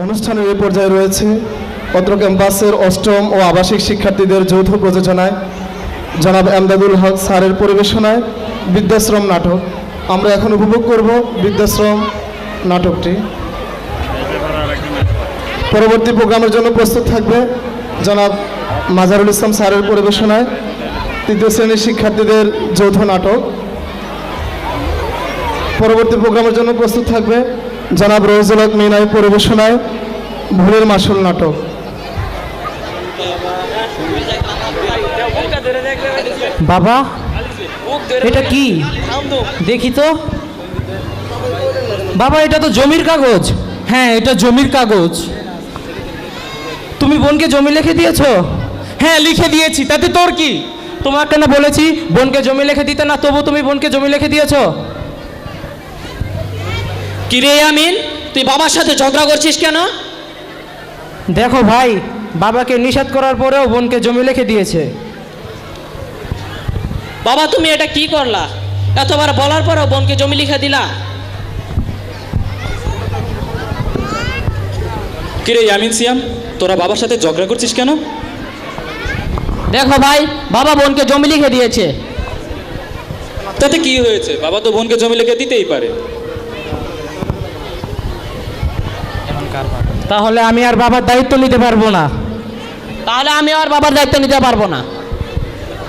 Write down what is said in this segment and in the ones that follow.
অনুষ্ঠানের এই পর্যায়ে রয়েছে অত্র ক্যাম্পাসের অষ্টম ও আবাসিক শিক্ষার্থীদের যৌথ প্রযোজনায় জনাব এমদাদুল হক স্যারের পরিবেশনায় বৃদ্ধাশ্রম নাটক। আমরা এখন উপভোগ করব বৃদ্ধাশ্রম নাটকটি। পরবর্তী প্রোগ্রামের জন্য প্রস্তুত থাকবে জনাব মাজারুল ইসলাম স্যারের পরিবেশনায় তৃতীয় শ্রেণীর শিক্ষার্থীদের যৌথ নাটক। পরবর্তী প্রোগ্রামের জন্য প্রস্তুত থাকবে জনাব রোজুল হক মিনার পরিবেশনায় ভুলের মাসুল নাটক। বাবা, এটা কি দেখি তো। বাবা, এটা তো জমির কাগজ। হ্যাঁ, এটা জমির কাগজ। তুমি বোনকে জমি লিখে দিয়েছো? হ্যাঁ, লিখে দিয়েছি। তাতে তোর কি? তোমাকে না বলেছি বোনকে জমি লিখে দিতে না, তবু তুমি বোনকে জমি লিখে দিয়েছো। কিরে আমিন, তুই বাবার সাথে ঝগড়া করছিস কেন? দেখো ভাই, বাবাকে নিষেধ করার পরেও বোনকে জমি লিখে দিয়েছে। বাবা, তুমি এটা কি করলা? এতবার বলার পরেও বোনকে জমি লিখে দিলা। কিরে আমিন সিয়াম, তোরা বাবার সাথে ঝগড়া করছিস কেন? দেখো ভাই, বাবা বোনকে জমি লিখে দিয়েছে। তাতে কি হয়েছে? বাবা তো বোনকে জমি লিখে দিতেই পারে। তাহলে আমি আর বাবার দায়িত্ব নিতে পারবো না। তাহলে আমি আর বাবার দায়িত্ব নিতে পারবো না।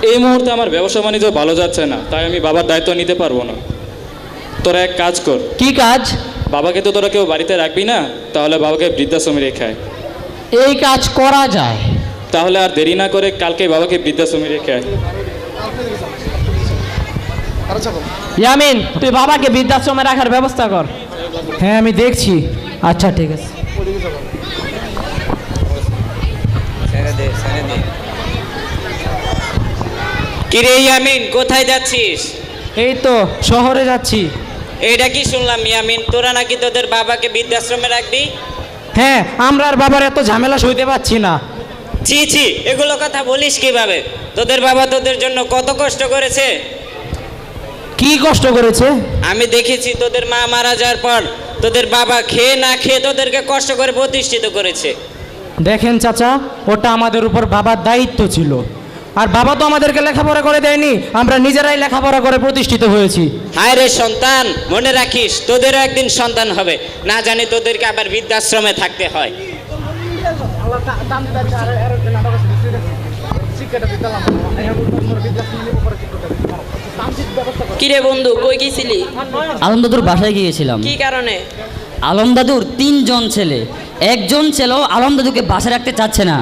এই মুহূর্তে আমার ব্যবসা বাণিজ্য ভালো যাচ্ছে না, তাই আমি বাবার দায়িত্ব নিতে পারবো না। তোরা এক কাজ কর। কি কাজ? বাবাকে তো তোরা কেউ বাড়িতে রাখবি না, তাহলে বাবাকে বৃদ্ধাশ্রমে রেখে আয়। এই কাজ করা যায়। তাহলে আর দেরি না করে কালকে বাবাকে বৃদ্ধাশ্রমে রেখে আয়। ইয়ামিন, তুই বাবাকে বৃদ্ধাশ্রমে রাখার ব্যবস্থা কর। হ্যাঁ, আমি দেখছি। আচ্ছা, ঠিক আছে। কিরে ইয়ামিন, কোথায় যাচ্ছিস? এই তো শহরে যাচ্ছি। এইটা কি শুনলাম ইয়ামিন, তোরা নাকি তোদের বাবাকে বৃদ্ধাশ্রমে রাখবি? হ্যাঁ, আমরা আর বাবার এত ঝামেলা সইতে পারছি না। ছি ছি, এগুলো কথা বলিস কিভাবে? তোদের বাবা তোদের জন্য কত কষ্ট করেছে। কি কষ্ট করেছে? আমি দেখেছি তোদের মা মারা যাওয়ার পর তোদের বাবা খেয়ে না খেয়ে তোদেরকে কষ্ট করে প্রতিষ্ঠিত করেছে। দেখেন চাচা, ওটা আমাদের উপর বাবার দায়িত্ব ছিল। আর বাবা তো আমাদেরকে লেখাপড়া করে দেয়নি, আমরা নিজেরাই লেখাপড়া করে প্রতিষ্ঠিত হয়েছি। হায় রে সন্তান, মনে রাখিস তোদেরও একদিন সন্তান হবে, না জানি তোদেরকে আবার বৃদ্ধাশ্রমে থাকতে হয়। কিরে বন্ধু, কই গেছিলি? আলম দাদুর বাসায় গিয়েছিলাম। কি কারণে? আলম দাদুর 3 জন ছেলে, একজন ছেলেও আলম দাদুকে বাসায় রাখতে চাচ্ছে না,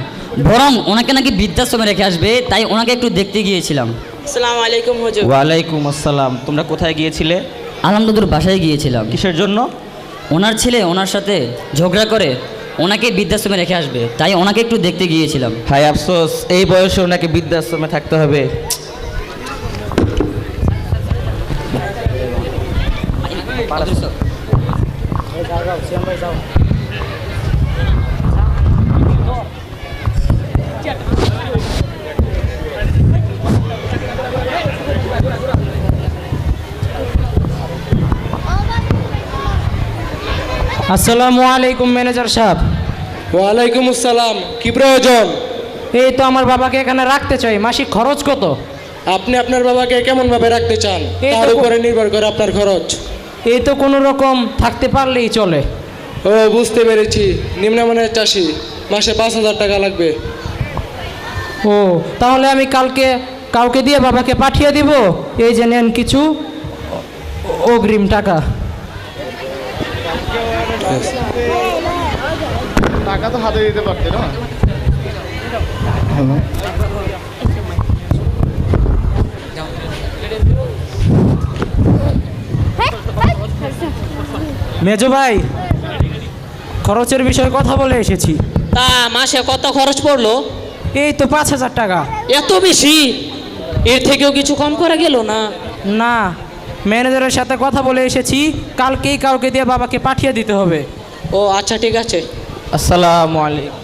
বরং ওনাকে নাকি বৃদ্ধাশ্রমে রেখে আসবে, তাই ওনাকে একটু দেখতে গিয়েছিলাম। আসসালামু আলাইকুম হুজুর। ওয়ালাইকুম আসসালাম। তোমরা কোথায় গিয়েছিলে? আলম দাদুর বাসায় গিয়েছিলাম। কিসের জন্য? ওনার ছেলে ওনার সাথে ঝগড়া করে ওনাকে বৃদ্ধাশ্রমে রেখে আসবে, তাই ওনাকে একটু দেখতে গিয়েছিলাম। হায় আফসোস, এই বয়সে ওনাকে বৃদ্ধাশ্রমে থাকতে হবে। আসসালামু আলাইকুম ম্যানেজার সাহেব। ওয়ালাইকুম আসসালাম। কি প্রয়োজন? এই তো আমার বাবাকে এখানে রাখতে চাই। মাসিক খরচ কত? আপনি আপনার বাবাকে কেমনভাবে রাখতে চান এই তো তার উপরে নির্ভর করে আপনার খরচ। এই তো কোনো রকম থাকতে পারলেই চলে। ও, বুঝতে পেরেছি। নিম্নমানের চাষি, মাসে 5,000 টাকা লাগবে। ও, তাহলে আমি কাউকে দিয়ে বাবাকে পাঠিয়ে দিব। এই যে নেন কিছু অগ্রিম টাকা। টাকা তো হাতে দিতে পারতে না। মেজো ভাই, খরচের বিষয়ে কথা বলে এসেছি। তা মাসে কত খরচ পড়লো? এই তো 5,000 টাকা। এত বেশি? এর থেকেও কিছু কম করা গেল না? না, ম্যানেজারের সাথে কথা বলে এসেছি, কালকেই কাউকে দিয়ে বাবাকে পাঠিয়ে দিতে হবে। ও আচ্ছা, ঠিক আছে। আসসালামু আলাইকুম।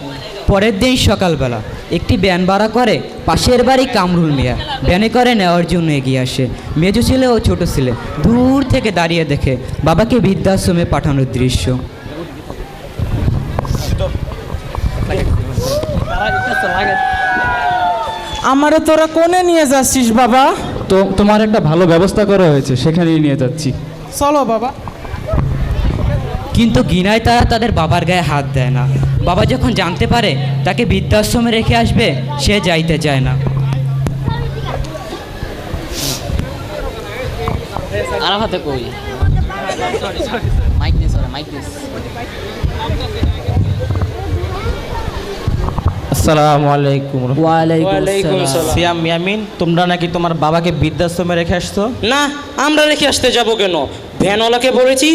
পরের দিন সকালবেলা একটি ভ্যান ভাড়া করে পাশের বাড়ি কামরুল মিয়া ভ্যানে করে নেওয়ার জন্য এগিয়ে আসে। মেজো ছেলে ও ছোট ছেলে দূর থেকে দাঁড়িয়ে দেখে বাবাকে বৃদ্ধাশ্রমে পাঠানোর দৃশ্য। আমারে তোরা কোনে নিয়ে যাচ্ছিস বাবা? তো তোমার একটা ভালো ব্যবস্থা করা হয়েছে, সেখানেই নিয়ে যাচ্ছি। চলো বাবা। কিন্তু গিনায় তারা তাদের বাবার গায়ে হাত দেয় না। বাবা যখন জানতে পারে তাকে বৃদ্ধাশ্রমে রেখে আসবে, সে যাইতে চায় না। আরাফাতে কই মাইক নিস মাইক নিস আসসালামু আলাইকুম। ওয়ালাইকুম আসসালাম। সিয়াম মিয়ামিন, তোমরা নাকি তোমার বাবাকে বৃদ্ধাশ্রমে রেখে আসছো? না, আমরা রেখে আসতে যাব কেন? ভ্যানওয়ালাকে বলেছি,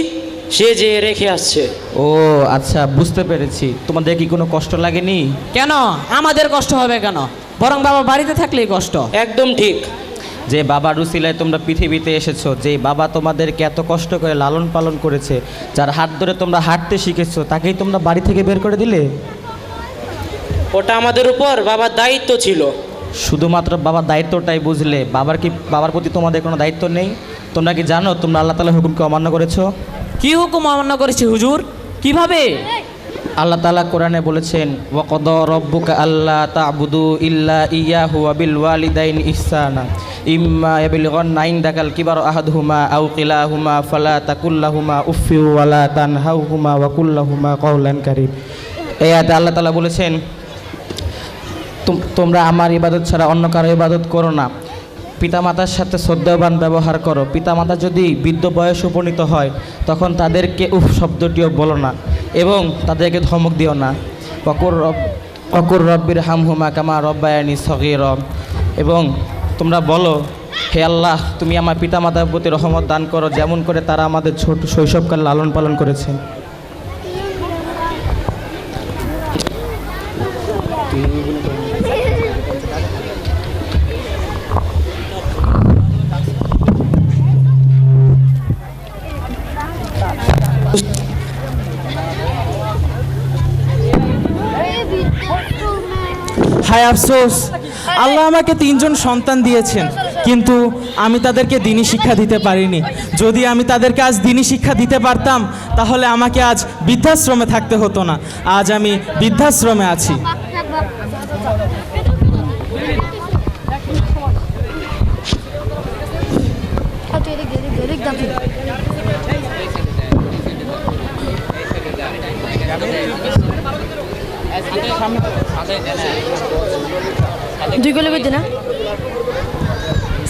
সে যে রেখে আসছে। ও আচ্ছা, বুঝতে পেরেছি। তোমাদের কি কোনো কষ্ট লাগেনি? কেন আমাদের কষ্ট হবে কেন? বরং বাবা বাড়িতে থাকলেই কষ্ট। একদম ঠিক। যে বাবার উসিলায় তোমরা পৃথিবীতে এসেছো, যে বাবা তোমাদেরকে এত কষ্ট করে লালন পালন করেছে, যার হাত ধরে তোমরা হাঁটতে শিখেছো, তাকেই তোমরা বাড়ি থেকে বের করে দিলে? ওটা আমাদের উপর বাবার দায়িত্ব ছিল। শুধুমাত্র বাবার দায়িত্বটাই বুঝলে, বাবার প্রতি তোমাদের কোনো দায়িত্ব নেই? তোমরা কি জানো তোমরা আল্লাহ তাআলার হুকুমকে অমান্য করেছো? কি হুকুম অমান্য করেছি হুজুর? কিভাবে? আল্লাহ তাআলা কোরআনে বলেছেন, ওয়াকাদা রাব্বুকা আল্লা তা'বুদু ইল্লা ইয়াহু ওয়া বিল ওয়ালিদাইনি ইহসানা ইম্মা ইয়াবলুগান্না ইনদাকাল কিবারা আহাদুহুমা আও কিলাহুমা ফালা তাকুল লাহুমা উফফি ওয়া লা তানহাউহুমা ওয়া কুল লাহুমা কাওলান কারীম। এই আয়াতে আল্লাহ তাআলা বলেছেন, তোমরা আমার ইবাদত ছাড়া অন্য কারো ইবাদত করো না, পিতামাতার সাথে শ্রদ্ধাবান ব্যবহার করো। পিতামাতা যদি বৃদ্ধ বয়স উপনীত হয় তখন তাদেরকে উফ শব্দটিও বলো না এবং তাদেরকে ধমক দিও না। অকুর রব্বির হামহুমা কামা রব্বায়ানি সগীরা। এবং তোমরা বলো, হে আল্লাহ, তুমি আমার পিতামাতার প্রতি রহমত দান করো, যেমন করে তারা আমাদের ছোট শৈশবকাল লালন পালন করেছেন। হায় আফসোস, আল্লাহ আমাকে 3 জন সন্তান দিয়েছেন, কিন্তু আমি তাদেরকে দ্বীনি শিক্ষা দিতে পারিনি। যদি আমি তাদেরকে আজ দ্বীনি শিক্ষা দিতে পারতাম তাহলে আমাকে আজ বৃদ্ধাশ্রমে থাকতে হতো না। আজ আমি বৃদ্ধাশ্রমে আছি। দুই কলে কই না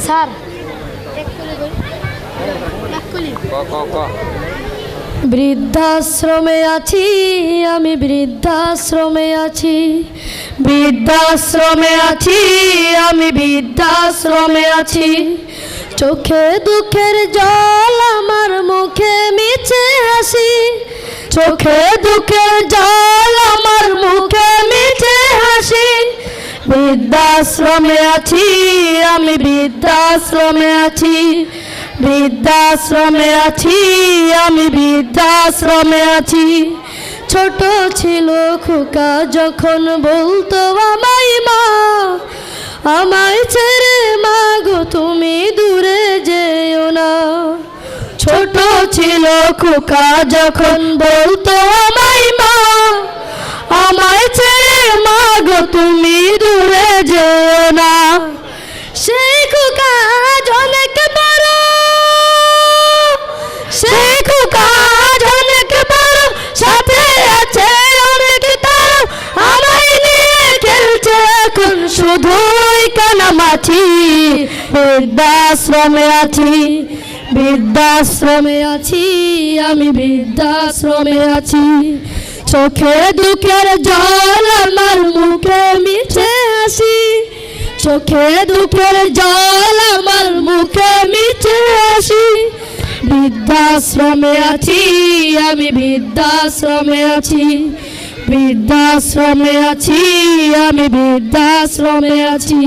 স্যার? বৃদ্ধাশ্রমে আছি আমি, বৃদ্ধাশ্রমে আছি, বৃদ্ধাশ্রমে আছি আমি, বৃদ্ধাশ্রমে আছি। চোখে দুঃখের জল আমার, মুখে মিছে হাসি। চোখে দুঃখের জল আমার, মুখে মিছে হাসি। বৃদ্ধাশ্রমে আছি আমি, বৃদ্ধাশ্রমে আছি, বৃদ্ধাশ্রমে আছি আমি, বৃদ্ধাশ্রমে আছি। ছোট ছিল খোকা যখন বলতো আমায় মা, আমায় ছেড়ে মা গো তুমি দূরে যেও না। ছোট ছিল খোকা যখন বলতো আমায় মা, আমায় ছেড়ে মা গো তুমি দূরে যেও না। সেই খোকা অনেক বড়, সেই খোকা অনেক বড়, সাথে আছে অনেক তার, আমায় নিয়ে খেলছে এখন শুধুই কানামাছি। বৃদ্ধাশ্রমে আছি, বৃদ্ধাশ্রমে আছি আমি, বৃদ্ধাশ্রমে আছি। চোখে দুঃখের জল আমার, মুখে মিছে হাসি। চোখে দুঃখের জল আমার, মুখে মিছে হাসি। বৃদ্ধাশ্রমে আছি আমি, বৃদ্ধাশ্রমে আছি, বৃদ্ধাশ্রমে আছি আমি, বৃদ্ধাশ্রমে আছি।